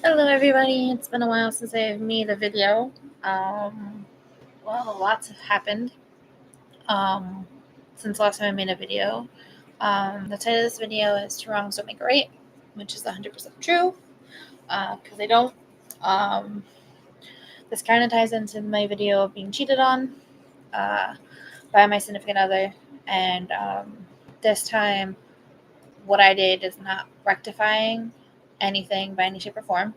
Hello everybody, it's been a while since I've made a video. Lots have happened since last time I made a video. The title of this video is Two Wrongs Don't Make a Right, which is 100% true, because I don't. Um, this kind of ties into my video of being cheated on by my significant other, and this time what I did is not rectifying anything by any shape or form.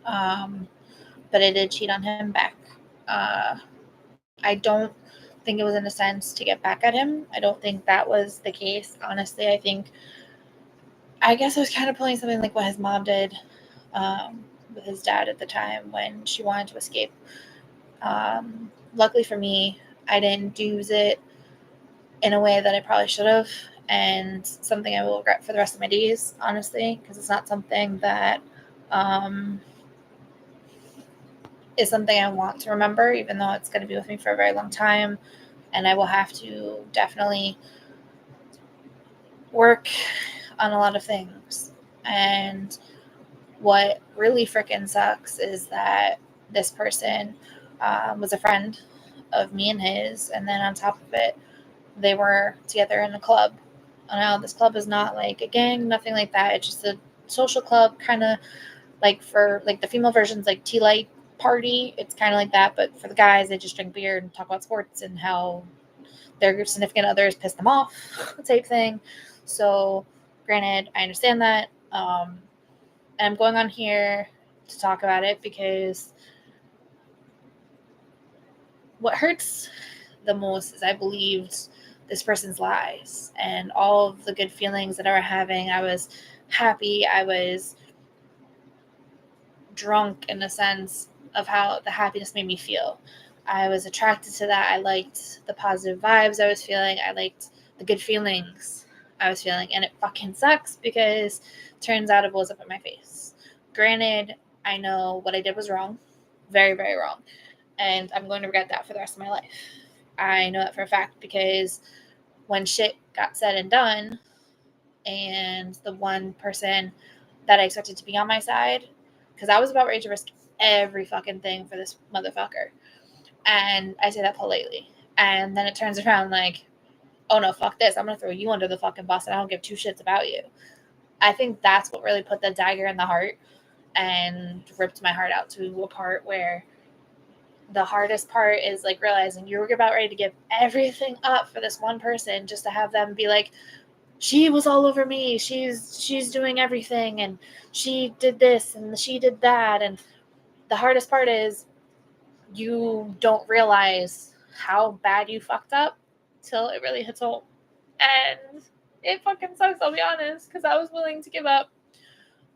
But I did cheat on him back. I don't think it was in a sense to get back at him. I don't think that was the case. Honestly, I guess I was kind of pulling something like what his mom did with his dad at the time when she wanted to escape. Luckily for me, I didn't use it in a way that I probably should have, and something I will regret for the rest of my days, honestly, because it's not something that is something I want to remember, even though it's going to be with me for a very long time. And I will have to definitely work on a lot of things. And what really freaking sucks is that this person was a friend of me and his. And then on top of it, they were together in a club. Now, this club is not like a gang, nothing like that. It's just a social club, kind of like for like the female versions, like tea light party. It's kind of like that, but for the guys, they just drink beer and talk about sports and how their significant others piss them off, type thing. So, granted, I understand that. And I'm going on here to talk about it because what hurts the most is I believed this person's lies and all of the good feelings that I was having. I was happy. I was drunk in a sense of how the happiness made me feel. I was attracted to that. I liked the positive vibes I was feeling. I liked the good feelings I was feeling. And it fucking sucks because it turns out it blows up in my face. Granted, I know what I did was wrong. Very, very wrong. And I'm going to regret that for the rest of my life. I know that for a fact because when shit got said and done, and the one person that I expected to be on my side, because I was about ready to risk every fucking thing for this motherfucker. And I say that politely. And then it turns around like, oh no, fuck this. I'm going to throw you under the fucking bus and I don't give two shits about you. I think that's what really put the dagger in the heart and ripped my heart out to a part where the hardest part is like realizing you're about ready to give everything up for this one person just to have them be like, she was all over me. She's doing everything and she did this and she did that. And the hardest part is you don't realize how bad you fucked up till it really hits home. And it fucking sucks, I'll be honest, because I was willing to give up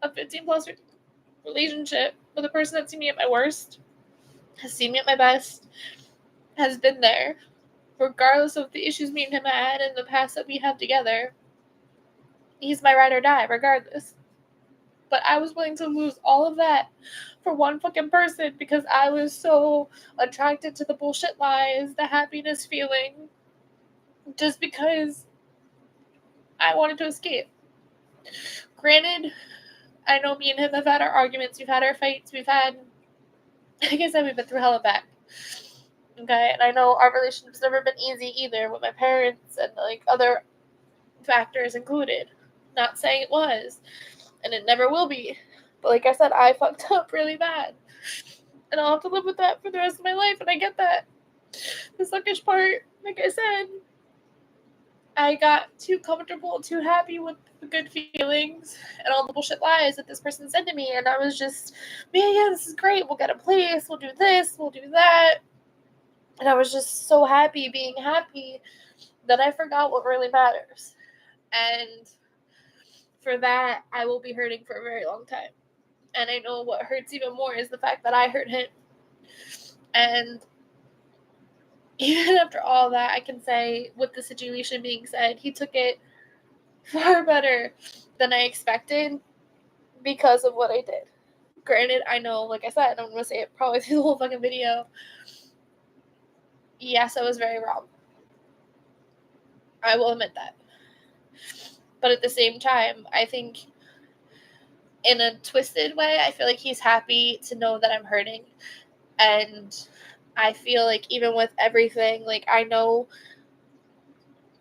a 15 plus relationship with a person that's seen me at my worst, has seen me at my best, has been there, regardless of the issues me and him had in the past that we have together. He's my ride or die, regardless. But I was willing to lose all of that for one fucking person because I was so attracted to the bullshit lies, the happiness feeling, just because I wanted to escape. Granted, I know me and him have had our arguments, we've had our fights, we've had, like I said, we've been through hell and back. Okay, and I know our relationship's never been easy either with my parents and like other factors included. Not saying it was, and it never will be. But like I said, I fucked up really bad. And I'll have to live with that for the rest of my life, and I get that. The suckish part, like I said, I got too comfortable, too happy with the good feelings and all the bullshit lies that this person said to me, and I was just, man, yeah, this is great. We'll get a place, we'll do this, we'll do that. And I was just so happy being happy that I forgot what really matters. And for that, I will be hurting for a very long time. And I know what hurts even more is the fact that I hurt him. And even after all that, I can say, with the situation being said, he took it far better than I expected because of what I did. Granted, I know, like I said, I'm going to say it probably through the whole fucking video. Yes, I was very wrong. I will admit that. But at the same time, I think in a twisted way, I feel like he's happy to know that I'm hurting. And I feel like even with everything, like, I know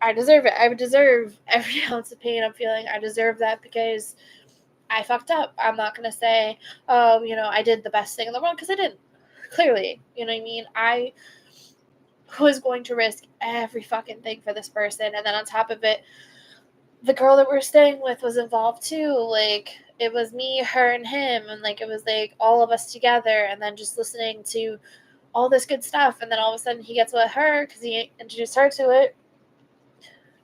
I deserve it. I deserve every ounce of pain I'm feeling. I deserve that because I fucked up. I'm not going to say, oh, I did the best thing in the world, because I didn't. Clearly. You know what I mean? I was going to risk every fucking thing for this person. And then on top of it, the girl that we're staying with was involved too. Like, it was me, her, and him. And, like, it was, like, all of us together. And then just listening to all this good stuff. And then all of a sudden he gets with her because he introduced her to it.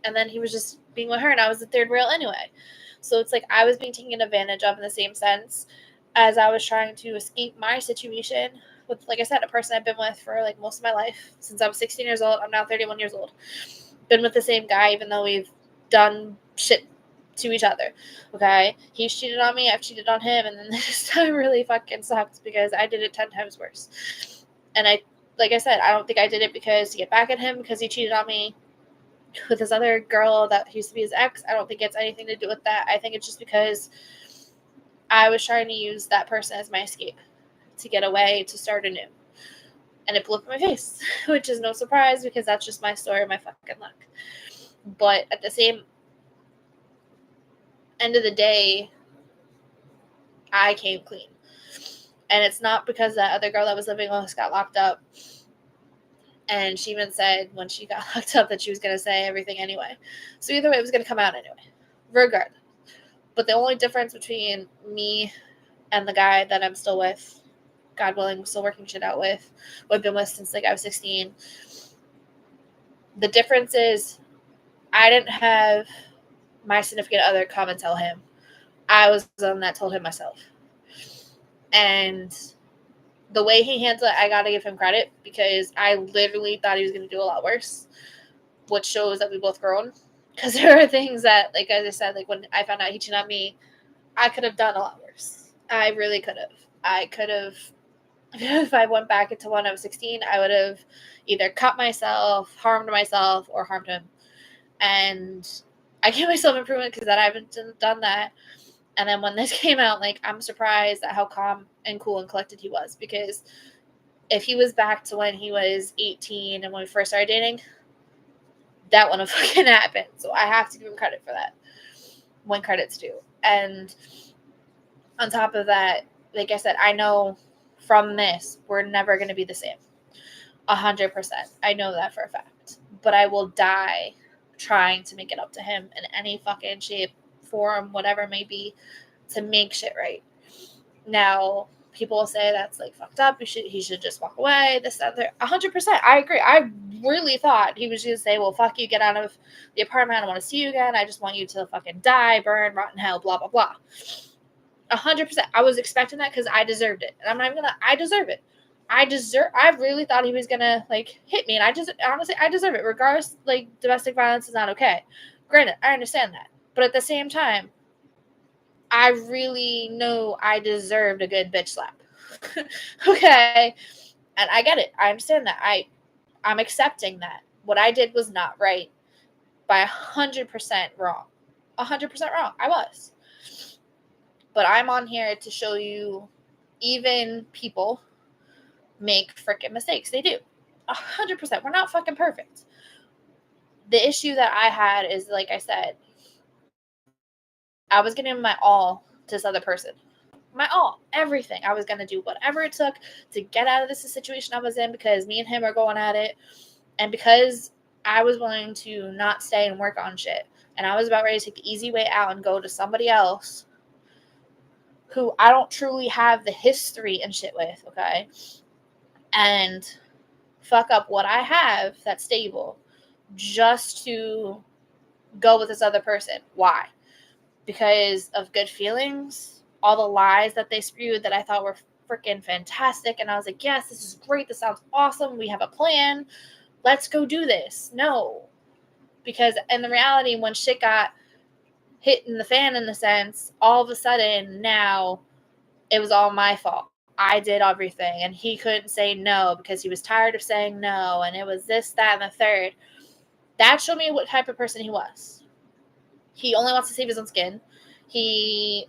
And then he was just being with her, and I was the third rail anyway. So it's like I was being taken advantage of in the same sense as I was trying to escape my situation with, like I said, a person I've been with for, like, most of my life. Since I was 16 years old. I'm now 31 years old. Been with the same guy, even though we've done shit to each other. Okay? He's cheated on me, I've cheated on him, and then this time really fucking sucked because I did it 10 times worse. And like I said, I don't think I did it because to get back at him because he cheated on me with this other girl that used to be his ex. I don't think it's anything to do with that. I think it's just because I was trying to use that person as my escape to get away, to start anew. And it blew up in my face, which is no surprise because that's just my story, my fucking luck. But at the same end of the day, I came clean. And it's not because that other girl that was living with us got locked up. And she even said when she got locked up that she was going to say everything anyway. So either way, it was going to come out anyway, regardless. But the only difference between me and the guy that I'm still with, God willing, still working shit out with, who I've been with since, like, I was 16, the difference is I didn't have my significant other come and tell him. I was the one that told him myself. And the way he handled it, I got to give him credit because I literally thought he was going to do a lot worse, which shows that we both grown. Because there are things that, like, as I said, like, when I found out he cheated on me, I could have done a lot worse. I really could have. I could have, if I went back into when I was 16, I would have either cut myself, harmed myself, or harmed him. And I gave myself improvement because I haven't done that. And then when this came out, like, I'm surprised at how calm and cool and collected he was. Because if he was back to when he was 18 and when we first started dating, that wouldn't have fucking happened. So I have to give him credit for that when credit's due. And on top of that, like I said, I know from this, we're never going to be the same. 100%. I know that for a fact. But I will die trying to make it up to him in any fucking shape, form, whatever it may be, to make shit right. Now, people will say that's, like, fucked up. He should just walk away. This, that, there. 100%. I agree. I really thought he was going to say, well, fuck you, get out of the apartment. I don't want to see you again. I just want you to fucking die, burn, rot in hell, blah, blah, blah. 100%. I was expecting that because I deserved it. And I'm not even gonna, I deserve it. I really thought he was gonna, like, hit me. And honestly, I deserve it. Regardless, like, domestic violence is not okay. Granted, I understand that. But at the same time, I really know I deserved a good bitch slap. Okay? And I get it. I understand that. I'm accepting that. What I did was not right by 100% wrong. 100% wrong. I was. But I'm on here to show you even people make freaking mistakes. They do. 100%. We're not fucking perfect. The issue that I had is, like I said, I was giving my all to this other person. My all. Everything. I was going to do whatever it took to get out of this situation I was in because me and him are going at it. And because I was willing to not stay and work on shit. And I was about ready to take the easy way out and go to somebody else who I don't truly have the history and shit with, okay? And fuck up what I have that's stable just to go with this other person. Why? Because of good feelings, all the lies that they spewed that I thought were freaking fantastic. And I was like, yes, this is great. This sounds awesome. We have a plan. Let's go do this. No. Because in the reality, when shit got hit in the fan, in the sense, all of a sudden now it was all my fault. I did everything, and he couldn't say no because he was tired of saying no, and it was this, that, and the third. That showed me what type of person he was. He only wants to save his own skin. He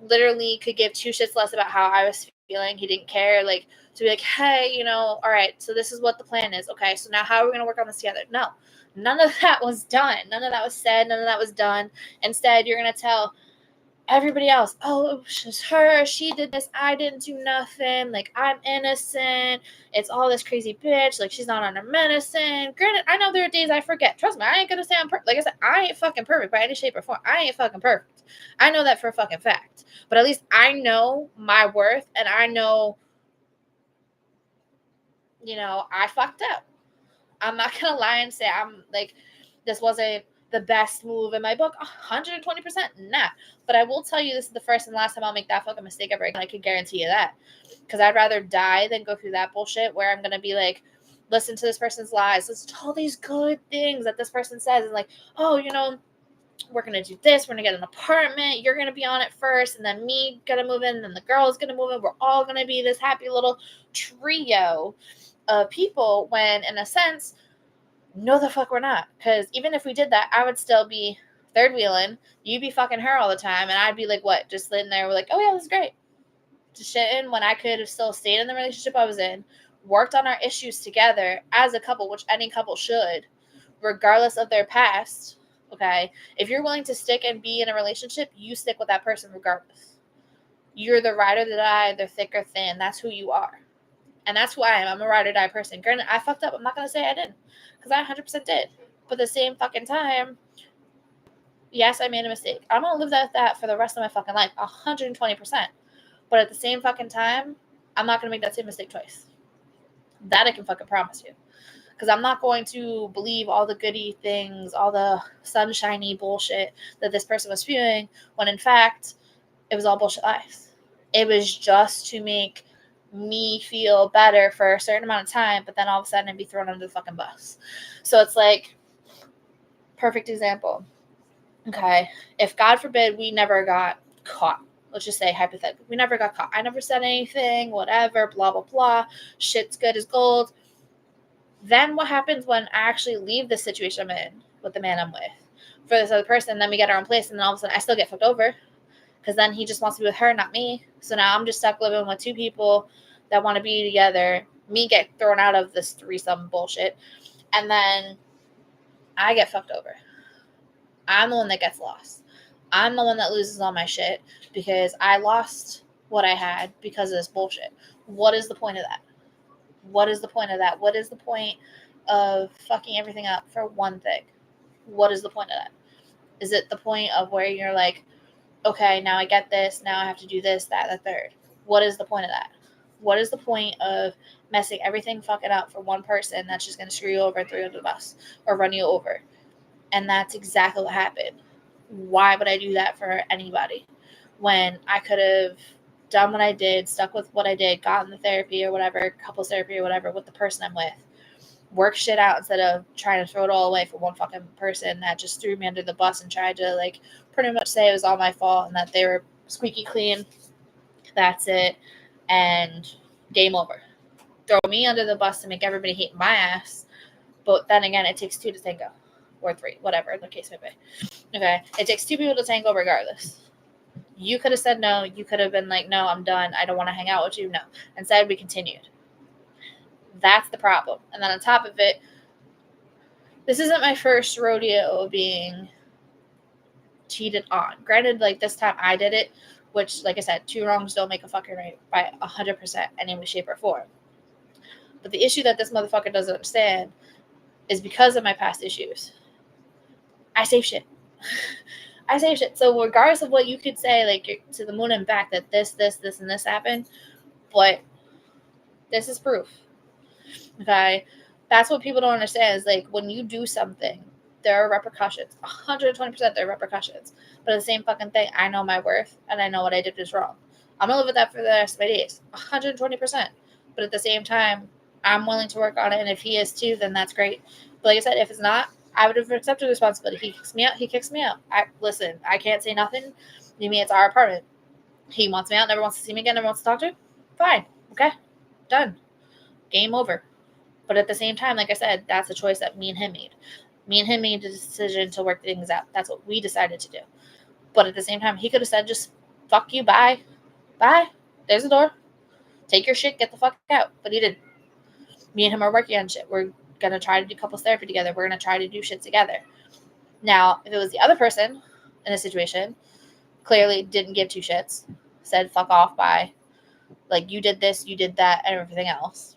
literally could give two shits less about how I was feeling. He didn't care, like, to be like, hey, all right, so this is what the plan is. Okay, so now how are we going to work on this together? No, none of that was done. None of that was said. None of that was done. Instead, you're going to tell everybody else, oh, it's her, she did this, I didn't do nothing, like, I'm innocent, it's all this crazy bitch, like, she's not on her medicine. Granted, I know there are days I forget. Trust me, I ain't gonna say I'm perfect. Like I said, I ain't fucking perfect by any shape or form. I ain't fucking perfect. I know that for a fucking fact. But at least I know my worth, and I know, I fucked up. I'm not gonna lie and say I'm like, this wasn't the best move in my book. 120% nah. But I will tell you, this is the first and last time I'll make that fucking mistake ever again. I can guarantee you that. Because I'd rather die than go through that bullshit where I'm gonna be like, listen to this person's lies, listen to all these good things that this person says, and like, oh, we're gonna do this, we're gonna get an apartment, you're gonna be on it first, and then me gonna move in, and then the girl's gonna move in, we're all gonna be this happy little trio of people, when in a sense, no the fuck we're not. Because even if we did that, I would still be third wheeling, you'd be fucking her all the time, and I'd be like, what, just sitting there, we're like, oh yeah, this is great, just shitting, when I could have still stayed in the relationship I was in, worked on our issues together as a couple, which any couple should, regardless of their past. Okay, if you're willing to stick and be in a relationship, you stick with that person regardless. You're the ride or the die, the thick or thin. That's who you are. And that's who I am. I'm a ride or die person. Granted, I fucked up. I'm not going to say I didn't. Because I 100% did. But at the same fucking time, yes, I made a mistake. I'm going to live with that for the rest of my fucking life. 120%. But at the same fucking time, I'm not going to make that same mistake twice. That I can fucking promise you. Because I'm not going to believe all the goody things, all the sunshiny bullshit that this person was spewing, when in fact, it was all bullshit lies. It was just to make me feel better for a certain amount of time, but then all of a sudden I'd be thrown under the fucking bus. So it's like, perfect example. Okay, if God forbid we never got caught, let's just say hypothetically, we never got caught. I never said anything, whatever, blah, blah, blah. Shit's good as gold. Then what happens when I actually leave the situation I'm in with the man I'm with for this other person? Then we get our own place, and then all of a sudden I still get fucked over because then he just wants to be with her, not me. So now I'm just stuck living with two people that want to be together. Me get thrown out of this threesome bullshit, and then I get fucked over. I'm the one that gets lost. I'm the one that loses all my shit because I lost what I had because of this bullshit. What is the point of that? What is the point of that? What is the point of fucking everything up for one thing? What is the point of that? Is it the point of where you're like, okay, now I get this, now I have to do this, that, the third? What is the point of that? What is the point of messing everything fucking up for one person that's just going to screw you over and throw you under the bus or run you over? And that's exactly what happened. Why would I do that for anybody when I could have done what I did, stuck with what I did, gotten the therapy or whatever, couples therapy or whatever with the person I'm with, work shit out instead of trying to throw it all away for one fucking person that just threw me under the bus and tried to like pretty much say it was all my fault and that they were squeaky clean. That's it. And game over. Throw me under the bus to make everybody hate my ass. But then again, it takes two to tango. Or three, whatever the case may be. Okay. It takes two people to tango regardless. You could have said no. You could have been like, no, I'm done. I don't want to hang out with you. No. Instead, we continued. That's the problem. And then on top of it, this isn't my first rodeo being cheated on. Granted, like this time I did it, which, like I said, two wrongs don't make a fucking right by 100% any way, shape, or form. But the issue that this motherfucker doesn't understand is because of my past issues. I save shit. I save shit. So regardless of what you could say, like to the moon and back, that this, and this happened, but this is proof. Okay, that's what people don't understand is like when you do something, there are repercussions. 120% there are repercussions. But the same fucking thing, I know my worth and I know what I did was wrong. I'm gonna live with that for the rest of my days. 120%. But at the same time, I'm willing to work on it, and if he is too, then that's great. But like I said, if it's not, I would have accepted responsibility. He kicks me out. He kicks me out. Listen, I can't say nothing. You mean it's our apartment? He wants me out. Never wants to see me again. Never wants to talk to me. Fine. Okay. Done. Game over. But at the same time, like I said, that's a choice that me and him made. Me and him made the decision to work things out. That's what we decided to do. But at the same time, he could have said, just Fuck you, bye. Bye. There's the door. Take your shit, get the fuck out. But he didn't. Me and him are working on shit. We're gonna try to do couples therapy together. We're gonna try to do shit together. Now, if it was the other person in a situation, clearly didn't give two shits, said fuck off, bye. Like, you did this, you did that, and everything else.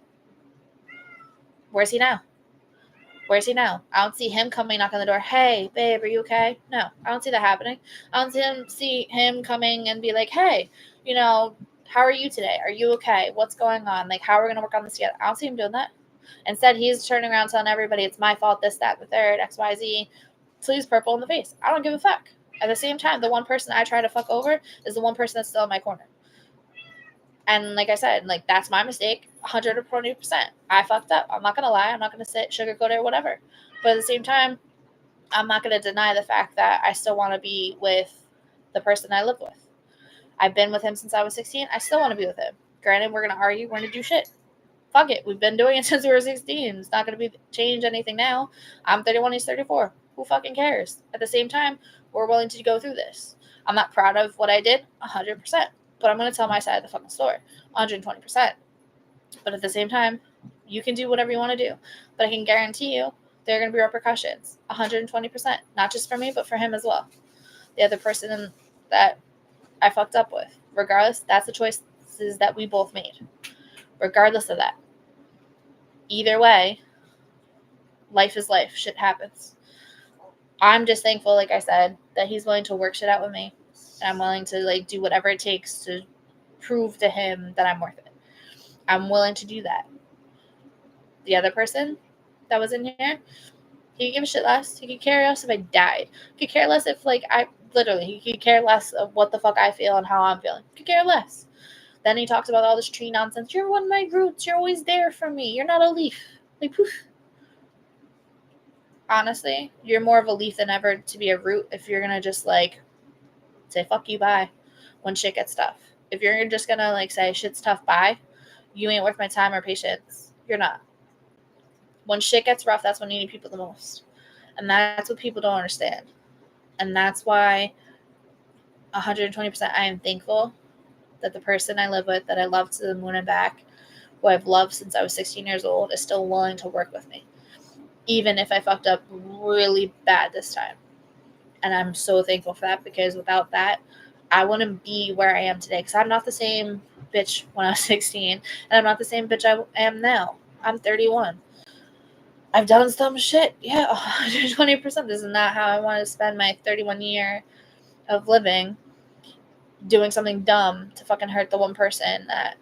Where's he now? Where's he now? I don't see him coming, knock on the door. Hey, babe, are you okay? No, I don't see that happening. I don't see him coming and be like, hey, how are you today? Are you okay? What's going on? Like, how are we going to work on this together? I don't see him doing that. Instead, he's turning around telling everybody it's my fault, this, that, the third, X, Y, Z. So he's purple in the face. I don't give a fuck. At the same time, the one person I try to fuck over is the one person that's still in my corner. And like I said, like, that's my mistake, 120%. I fucked up. I'm not going to lie. I'm not going to sit, sugarcoat it, or whatever. But at the same time, I'm not going to deny the fact that I still want to be with the person I live with. I've been with him since I was 16. I still want to be with him. Granted, we're going to argue. We're going to do shit. Fuck it. We've been doing it since we were 16. It's not going to change anything now. I'm 31. He's 34. Who fucking cares? At the same time, we're willing to go through this. I'm not proud of what I did, 100%. But I'm going to tell my side of the fucking story, 120%. But at the same time, you can do whatever you want to do. But I can guarantee you there are going to be repercussions, 120%. Not just for me, but for him as well. The other person that I fucked up with. Regardless, that's the choices that we both made. Regardless of that. Either way, life is life. Shit happens. I'm just thankful, like I said, that he's willing to work shit out with me. And I'm willing to, like, do whatever it takes to prove to him that I'm worth it. I'm willing to do that. The other person that was in here, he could give a shit less. He could care less if I died. He could care less if, like, he could care less of what the fuck I feel and how I'm feeling. He could care less. Then he talks about all this tree nonsense. You're one of my roots. You're always there for me. You're not a leaf. Like, poof. Honestly, you're more of a leaf than ever to be a root if you're going to just, like, say fuck you, bye, when shit gets tough. If you're just going to, like, say shit's tough, bye, you ain't worth my time or patience. You're not. When shit gets rough, that's when you need people the most. And that's what people don't understand. And that's why 120% I am thankful that the person I live with, that I love to the moon and back, who I've loved since I was 16 years old, is still willing to work with me. Even if I fucked up really bad this time. And I'm so thankful for that, because without that, I wouldn't be where I am today. Because I'm not the same bitch when I was 16. And I'm not the same bitch I am now. I'm 31. I've done some shit. Yeah, 120%. This is not how I want to spend my 31 year of living, doing something dumb to fucking hurt the one person that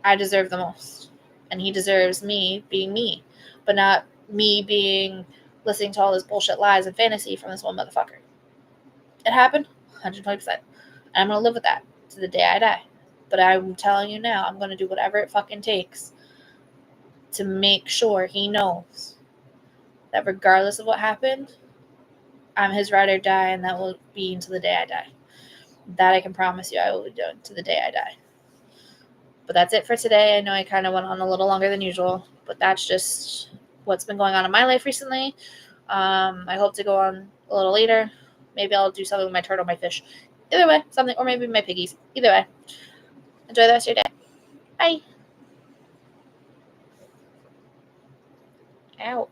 I deserve the most. And he deserves me being me, but not me listening to all this bullshit lies and fantasy from this one motherfucker. It happened, 120%. And I'm going to live with that to the day I die. But I'm telling you now, I'm going to do whatever it fucking takes to make sure he knows that regardless of what happened, I'm his ride or die, and that will be until the day I die. That I can promise you I will be doing to the day I die. But that's it for today. I know I kind of went on a little longer than usual, but that's just what's been going on in my life recently. I hope to go on a little later. Maybe I'll do something with my turtle, my fish. Either way, something, or maybe my piggies. Either way. Enjoy the rest of your day. Bye. Ow.